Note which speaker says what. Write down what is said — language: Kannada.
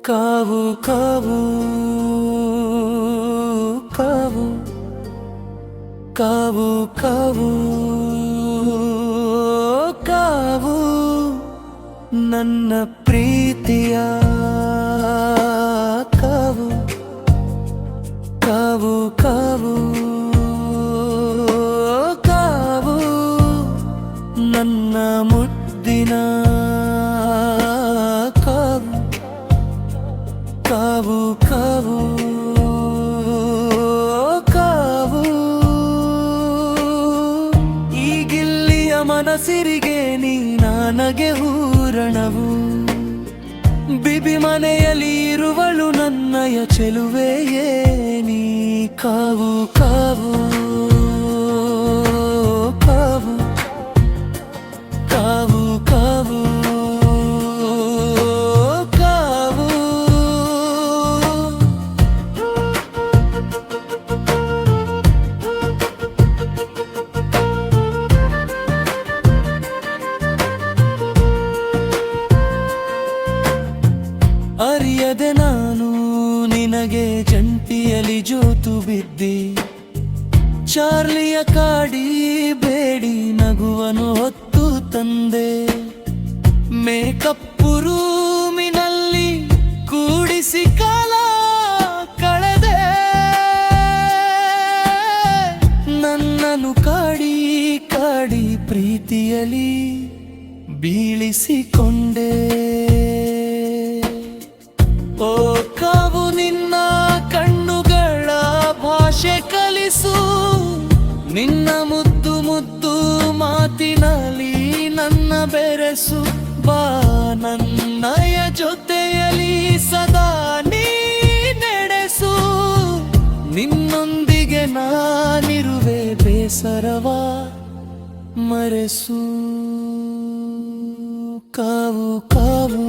Speaker 1: ಕಾವು ಕಾವು ಕಾವು ಕಾವು ಕಾವು ಕಾವು ನನ್ನ ಪ್ರೀತಿಯ ಕಾವು ಕಾವು ಕಾವು ಕಾವು ನನ್ನ ಮುದ್ದಿನ ಕಾವು ಕಾವು ಕಾವು ಕಾವು ಈಗಿಲ್ಲಿಯ ಮನಸ್ಸಿರಿಗೆ ನೀ ನನಗೆ ಹೂರಣವು ಬಿಬಿ ಮನೆಯಲ್ಲಿ ಇರುವಳು ನನ್ನಯ ಚೆಲುವೆಯೇ ನೀ ಕಾವು ಕಾವು ಕಾವು ಕಾವು ಕಾವು ಕಾವು ಅರಿಯದೆ ನಾನು ನಿನಗೆ ಜಂಟಿಯಲ್ಲಿ ಜೋತು ಬಿದ್ದಿ ಚಾರ್ಲಿಯ ಕಾಡಿ ಬೇಡಿ ನಗುವನು ಹೊತ್ತು ತಂದೆ ಮೇಕಪ್ ರೂಮಿನಲ್ಲಿ ಕೂಡಿಸಿ ಕಾಲ ಕಳೆದೆ ನನ್ನನ್ನು ಕಾಡಿ ಕಾಡಿ ಪ್ರೀತಿಯಲ್ಲಿ ಬೀಳಿಸಿಕೊಂಡೆ ಓ ಕಾವು ನಿನ್ನ ಕಣ್ಣುಗಳ ಭಾಷೆ ಕಲಿಸು ನಿನ್ನ ಮುದ್ದು ಮುದ್ದು ಮಾತಿನಲ್ಲಿ ನನ್ನ ಬೆರೆಸು ಬಾ ನನ್ನಯ ಜೊತೆಯಲ್ಲಿ ಸದಾ ನೀ ನಡೆಸು ನಿನ್ನೊಂದಿಗೆ ನಾನಿರುವೆ ಬೇಸರವ ಮರೆಸು ಕಾವು ಕಾವು